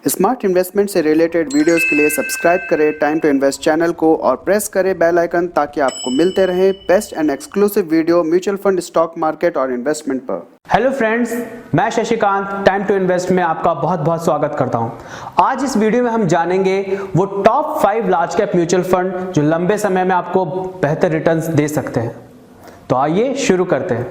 Smart investment से related videos के लिए सब्सक्राइब करें टाइम टू इन्वेस्ट चैनल को और प्रेस करें बेल आइकन ताकि आपको मिलते रहे best and exclusive video mutual fund, stock market और इन्वेस्टमेंट पर। हेलो फ्रेंड्स, मैं शशिकांत टाइम टू इन्वेस्ट में आपका बहुत बहुत स्वागत करता हूं। आज इस वीडियो में हम जानेंगे वो top 5 large cap mutual fund जो लंबे समय में आपको बेहतर रिटर्न्स दे सकते हैं। तो आइए शुरू करते हैं।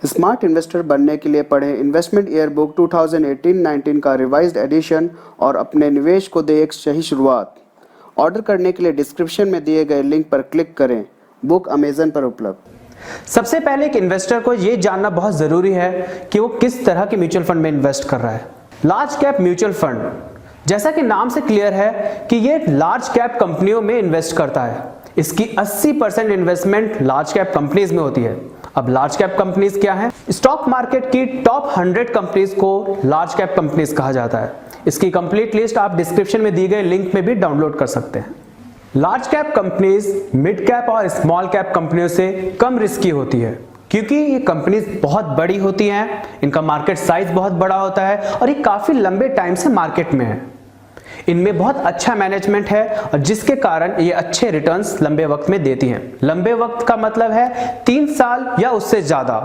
स्मार्ट इन्वेस्टर बनने के लिए पढ़ें इन्वेस्टमेंट ईयर बुक 2018-19 का रिवाइज्ड एडिशन और अपने निवेश को दे एक सही शुरुआत। ऑर्डर करने के लिए डिस्क्रिप्शन में दिए गए लिंक पर क्लिक करें। बुक अमेजन पर उपलब्ध। सबसे पहले एक इन्वेस्टर को यह जानना बहुत जरूरी है कि वो किस तरह के म्यूचुअल फंड में इन्वेस्ट कर रहा है। लार्ज कैप म्यूचुअल फंड, जैसा कि नाम से क्लियर है कि ये लार्ज कैप कंपनियों में इन्वेस्ट करता है। इसकी 80% इन्वेस्टमेंट लार्ज कैप कंपनीज में होती है। अब लार्ज कैप कंपनीज क्या है? स्टॉक मार्केट की टॉप 100 कंपनीज को लार्ज कैप कंपनीज कहा जाता है। इसकी कंप्लीट लिस्ट आप डिस्क्रिप्शन में दी गई लिंक में भी डाउनलोड कर सकते हैं। Large cap companies mid cap और स्मॉल कैप कंपनियों से कम रिस्की होती है क्योंकि ये कंपनीज बहुत बड़ी होती हैं, इनका मार्केट साइज बहुत बड़ा होता है और ये काफी लंबे टाइम से मार्केट में है। इनमें बहुत अच्छा मैनेजमेंट है और जिसके कारण ये अच्छे रिटर्न्स लंबे वक्त में देती हैं। लंबे वक्त का मतलब है 3 साल या उससे ज्यादा।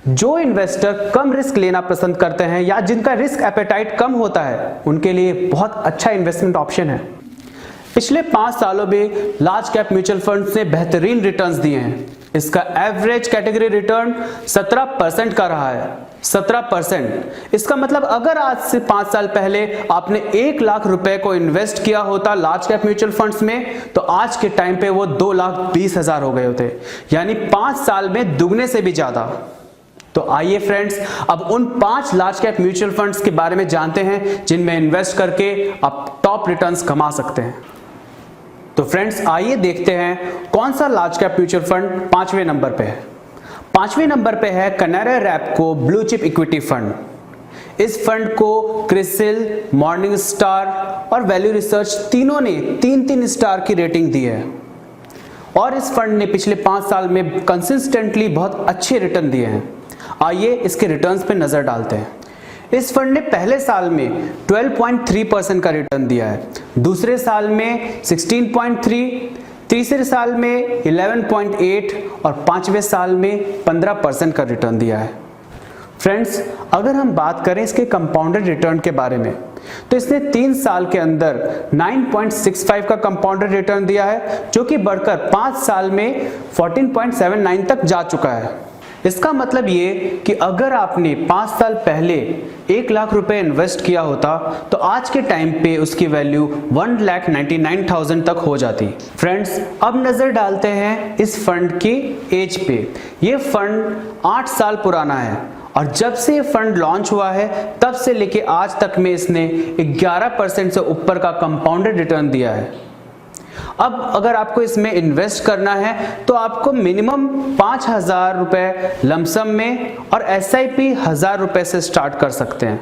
जो इन्वेस्टर कम रिस्क लेना पसंद करते हैं या जिनका रिस्क एपेटाइट कम होता है, उनके लिए बहुत अच्छा इन्वेस्टमेंट ऑप्शन है। पिछले 5 सालों में लार्ज कैप म्यूचुअल फंड्स ने बेहतरीन रिटर्न्स दिए हैं। इसका एवरेज कैटेगरी रिटर्न 17% का रहा है। 17%। इसका मतलब अगर आज से 5 साल पहले आपने 1 लाख रुपए को इन्वेस्ट किया होता लार्ज कैप म्यूचुअल फंड्स में, तो आज के टाइम पे वो 2,20,000 हो गए होते, यानी 5 साल में दुगने से भी ज्यादा। तो आइए फ्रेंड्स, अब उन 5 लार्ज कैप म्यूचुअल फंड्स के बारे में जानते हैं जिनमें इन्वेस्ट करके आप टॉप रिटर्न्स कमा सकते हैं। तो फ्रेंड्स आइए देखते हैं कौन सा लार्ज कैप म्यूचुअल फंड 5वें नंबर पे है। 5वें नंबर पे है Canara Robeco blue chip equity fund. इस फंड को क्रिसिल, मॉर्निंग स्टार और वैल्यू रिसर्च तीनों ने 3-3 स्टार की रेटिंग दी है और इस फंड ने पिछले 5 साल में कंसिस्टेंटली बहुत अच्छे रिटर्न दिए हैं। आइए इसके रिटर्न्स पे नजर डालते हैं। इस फंड ने पहले साल में 12.3% का रिटर्न दिया है, दूसरे साल में 16.3%, तीसरे साल में 11.8% और 5वें साल में 15% का रिटर्न दिया है। फ्रेंड्स, अगर हम बात करें इसके कंपाउंडेड रिटर्न के बारे में, तो इसने 3 साल के अंदर 9.65 का कंपाउंडेड रिटर्न दिया है, जो कि बढ़कर 5 साल में 14.79 तक जा चुका है। इसका मतलब ये कि अगर आपने 5 साल पहले 1 लाख रुपए इन्वेस्ट किया होता तो आज के टाइम पे उसकी वैल्यू 1,99,000 तक हो जाती। फ्रेंड्स, अब नजर डालते हैं इस फंड की एज पे। ये फंड 8 साल पुराना है और जब से ये फंड लॉन्च हुआ है तब से लेके आज तक में इसने 11% से ऊपर का कंपाउंडेड रिटर्न दिया है। अब अगर आपको इसमें इन्वेस्ट करना है तो आपको मिनिमम 5,000 रुपए लमसम में और SIP 1,000 रुपए से स्टार्ट कर सकते हैं।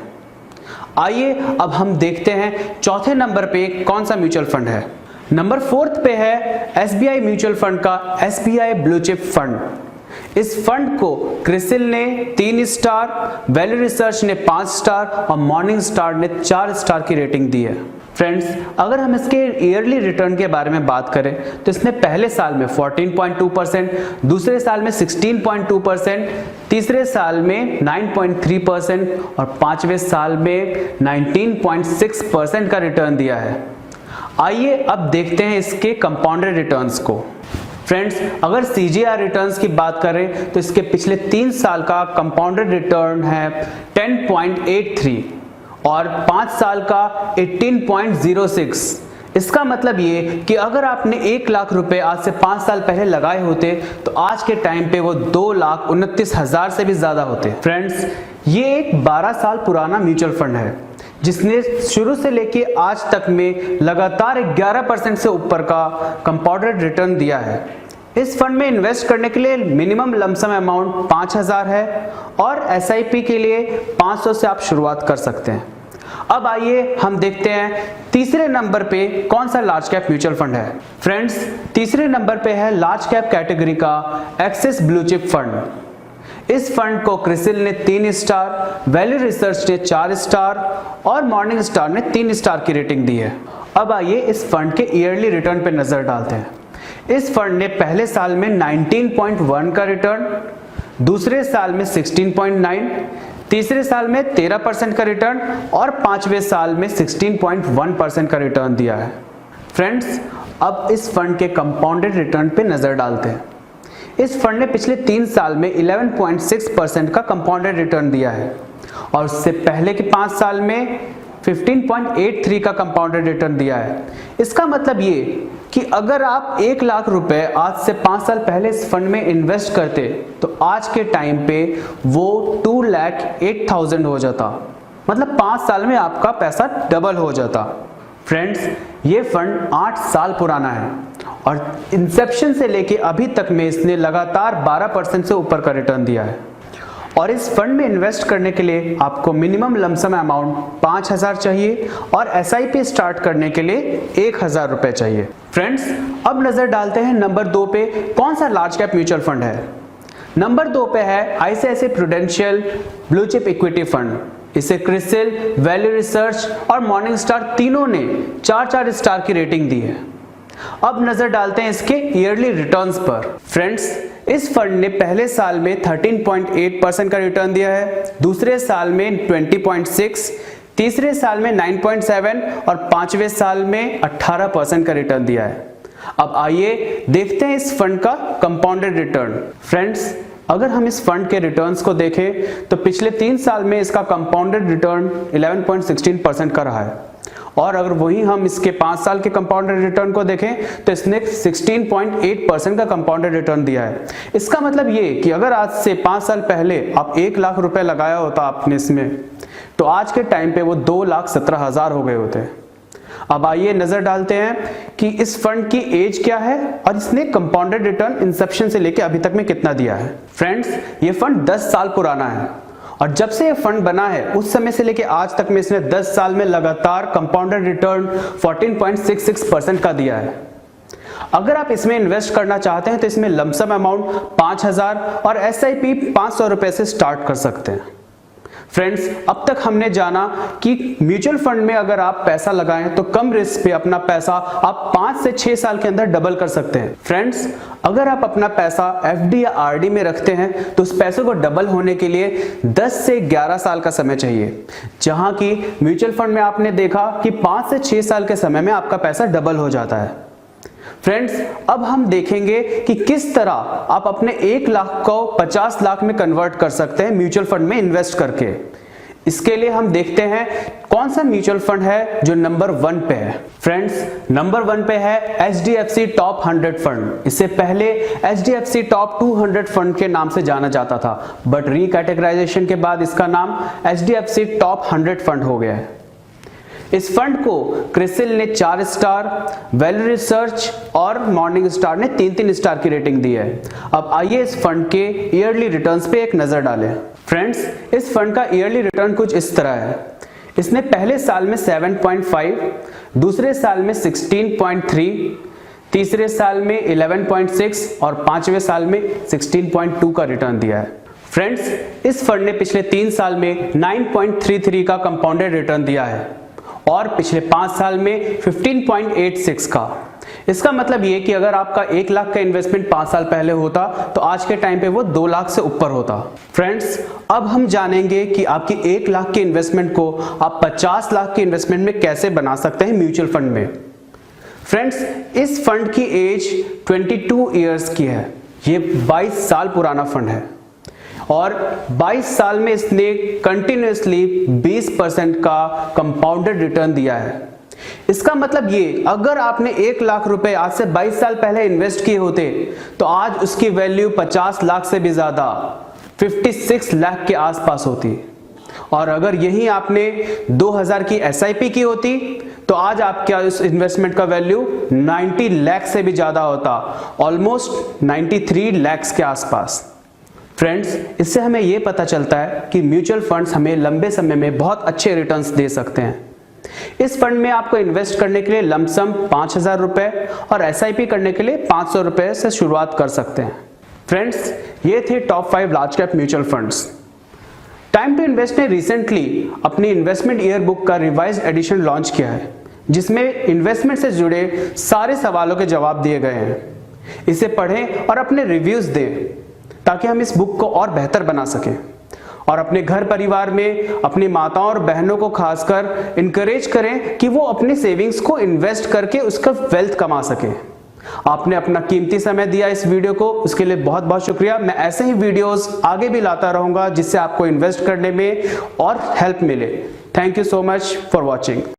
आइए अब हम देखते हैं चौथे नंबर पे कौन सा म्यूचुअल फंड है। नंबर 4 पे है SBI म्यूचुअल फंड का SBI ब्लू चिप फंड। इस फंड को क्रिसिल ने 3 स्टार, वैल्यू रिसर्च ने 5 स्टार और मॉर्निंग स्टार ने 4 स्टार की रेटिंग दी है। फ्रेंड्स, अगर हम इसके ईयरली रिटर्न के बारे में बात करें तो इसने पहले साल में 14.2%, दूसरे साल में 16.2%, तीसरे साल में 9.3% और 5वें साल में 19.6% का रिटर्न दिया है। आइए अब देखते हैं इसके कंपाउंडेड रिटर्न्स को। फ्रेंड्स, अगर CGR रिटर्न्स की बात करें तो इसके पिछले 3 साल का कंपाउंडेड रिटर्न है 10.83 और 5 साल का 18.06। इसका मतलब ये कि अगर आपने 1 लाख रुपए आज से 5 साल पहले लगाए होते तो आज के टाइम पे वो 2,29,000 से भी ज्यादा होते। फ्रेंड्स, ये एक 12 साल पुराना म्यूचुअल फंड है जिसने शुरू से लेके आज तक में लगातार 11% से ऊपर का कंपाउंडेड रिटर्न दिया है। इस फंड में इन्वेस्ट करने के लिए मिनिमम लमसम अमाउंट 5,000 है और SIP के लिए 500 से आप शुरुआत कर सकते हैं। अब आइए हम देखते हैं तीसरे नंबर पे कौन सा लार्ज कैप म्यूचुअल फंड है। फ्रेंड्स, तीसरे नंबर पे है लार्ज कैप कैटेगरी का एक्सिस ब्लू चिप फंड। इस फंड को क्रिसिल ने 3 स्टार, वैल्यू रिसर्च ने 4 स्टार और मॉर्निंग स्टार ने 3 स्टार की रेटिंग दी है। अब आइए इस फंड के ईयरली रिटर्न पे नजर डालते हैं। इस फंड ने पहले साल में 19.1 का रिटर्न, दूसरे साल में 16.9, तीसरे साल में 13% का रिटर्न और पांचवें साल में 16.1% का रिटर्न दिया है। फ्रेंड्स, अब इस फंड के कंपाउंडेड रिटर्न पे नजर डालते हैं। इस फंड ने पिछले 3 साल में 11.6% का कंपाउंडेड रिटर्न दिया है और उससे पहले के 5 साल में 15.83 का कंपाउंडेड रिटर्न दिया है। इसका मतलब ये कि अगर आप 1 लाख रुपए आज से 5 साल पहले इस फंड में इन्वेस्ट करते तो आज के टाइम पे वो 2,08,000 हो जाता। मतलब 5 साल में आपका पैसा डबल हो जाता। फ्रेंड्स, ये फंड 8 साल पुराना है और इंसेप्शन से लेके अभी तक में इसने लगातार 12% से ऊपर का रिटर्न दिया है। और इस फंड में इन्वेस्ट करने के लिए आपको मिनिमम लमसम अमाउंट 5,000 चाहिए और SIP स्टार्ट करने के लिए 1,000 रुपए चाहिए। फ्रेंड्स, अब नजर डालते हैं नंबर 2 पे कौन सा लार्ज कैप म्यूचुअल फंड है। नंबर 2 पे है ICICI prudential blue chip equity fund. इसे क्रिसिल, वैल्यू रिसर्च और मॉर्निंग स्टार तीनों ने 4-4 स्टार की रेटिंग दी है। अब नजर डालते हैं इसके ईयरली रिटर्न्स पर। फ्रेंड्स, इस फंड ने पहले साल में 13.8% का रिटर्न दिया है, दूसरे साल में 20.6, तीसरे साल में 9.7 और पांचवें साल में 18% का रिटर्न दिया है। अब आइए देखते हैं इस फंड का कंपाउंडेड रिटर्न। फ्रेंड्स, अगर हम इस फंड के रिटर्न्स को देखें तो पिछले 3 साल में इसका कंपाउंडेड रिटर्न 11.16% का रहा है और अगर वही हम इसके 5 साल के कंपाउंडेड रिटर्न को देखें तो इसने 16.8% का कंपाउंडेड रिटर्न दिया है। इसका मतलब ये कि अगर आज से 5 साल पहले आप 1 लाख रुपए लगाया होता आपने इसमें, तो आज के टाइम पे वो 2,17,000 हो गए होते। अब आइए नजर डालते हैं कि इस फंड की एज क्या है और इसने कंपाउंडेड रिटर्न इंसेप्शन से लेके अभी तक में कितना दिया है। फ्रेंड्स, ये फंड 10 साल पुराना है और जब से ये फंड बना है उस समय से लेके आज तक में इसने 10 साल में लगातार कंपाउंडेड रिटर्न 14.66% का दिया है। अगर आप इसमें इन्वेस्ट करना चाहते हैं तो इसमें लमसम अमाउंट 5,000 और SIP 500 रुपए से स्टार्ट कर सकते हैं। फ्रेंड्स, अब तक हमने जाना कि म्यूचुअल फंड में अगर आप पैसा लगाएं तो कम रिस्क पे अपना पैसा आप 5 से 6 साल के अंदर डबल कर सकते हैं। फ्रेंड्स, अगर आप अपना पैसा FD या RD में रखते हैं तो उस पैसे को डबल होने के लिए 10 से 11 साल का समय चाहिए, जहां की म्यूचुअल फंड में आपने देखा कि 5 से 6 साल के समय में आपका पैसा डबल हो जाता है। फ्रेंड्स, अब हम देखेंगे कि किस तरह आप अपने 1 लाख को 50 लाख में कन्वर्ट कर सकते हैं म्यूचुअल फंड में इन्वेस्ट करके। इसके लिए हम देखते हैं कौन सा म्यूचुअल फंड है जो नंबर 1 पे है। फ्रेंड्स, नंबर 1 पे है HDFC टॉप 100 फंड। इससे पहले HDFC टॉप 200 फंड के नाम से जाना जाता था, बट रीकैटेगराइजेशन के बाद इसका नाम HDFC टॉप 100 फंड हो गया है। इस फंड को क्रिसिल ने 4 स्टार, वैल्यू रिसर्च और मॉर्निंग स्टार ने 3-3 स्टार की रेटिंग दी है। अब आइए इस फंड के ईयरली रिटर्न्स पे एक नजर डालें। फ्रेंड्स, इस फंड का ईयरली रिटर्न कुछ इस तरह है। इसने पहले साल में 7.5, दूसरे साल में 16.3, तीसरे साल में 11.6 और पांचवें साल में 16.2 का रिटर्न दिया है। फ्रेंड्स, इस फंड ने पिछले 3 साल में 9.33 का कंपाउंडेड रिटर्न दिया है और पिछले 5 साल में 15.86 का। इसका मतलब ये कि अगर आपका 1 लाख का इन्वेस्टमेंट 5 साल पहले होता तो आज के टाइम पे वो 2 लाख से ऊपर होता। फ्रेंड्स, अब हम जानेंगे कि आपकी 1 लाख के इन्वेस्टमेंट को आप 50 लाख के इन्वेस्टमेंट में कैसे बना सकते हैं म्यूचुअल फंड में। फ्रेंड्स, इस फंड की एज 22 ईयर्स की है। ये 22 साल पुराना फंड है और 22 साल में इसने कंटिन्यूसली 20% का कंपाउंडेड रिटर्न दिया है। इसका मतलब ये, अगर आपने 1 लाख रुपए आज से 22 साल पहले इन्वेस्ट किए होते तो आज उसकी वैल्यू 50 लाख से भी ज्यादा 56 लाख के आसपास होती और अगर यही आपने 2000 की SIP की होती तो आज आपका इस इन्वेस्टमेंट का वैल्यू 90 लाख से भी ज्यादा होता, ऑलमोस्ट 93 लाख के आसपास। फ्रेंड्स, इससे हमें ये पता चलता है कि म्यूचुअल फंड्स हमें लंबे समय में बहुत अच्छे रिटर्न्स दे सकते हैं। इस फंड में आपको इन्वेस्ट करने के लिए लमसम 5,000 रुपए और SIP करने के लिए 500 रुपए से शुरुआत कर सकते हैं। फ्रेंड्स, ये थे top 5 large cap mutual funds. Time to invest ने रिसेंटली अपनी इन्वेस्टमेंट ईयर बुक का रिवाइज्ड एडिशन लॉन्च किया है, जिसमें इन्वेस्टमेंट से जुड़े सारे सवालों के जवाब दिए गए हैं। इसे पढ़ें और अपने रिव्यूज दें ताकि हम इस बुक को और बेहतर बना सकें और अपने घर परिवार में अपनी माताओं और बहनों को खासकर इनकरेज करें कि वो अपने सेविंग्स को इन्वेस्ट करके उसका वेल्थ कमा सकें। आपने अपना कीमती समय दिया इस वीडियो को, उसके लिए बहुत बहुत शुक्रिया। मैं ऐसे ही वीडियोस आगे भी लाता रहूंगा जिससे आपको इन्वेस्ट करने में और हेल्प मिले। Thank you so much for watching.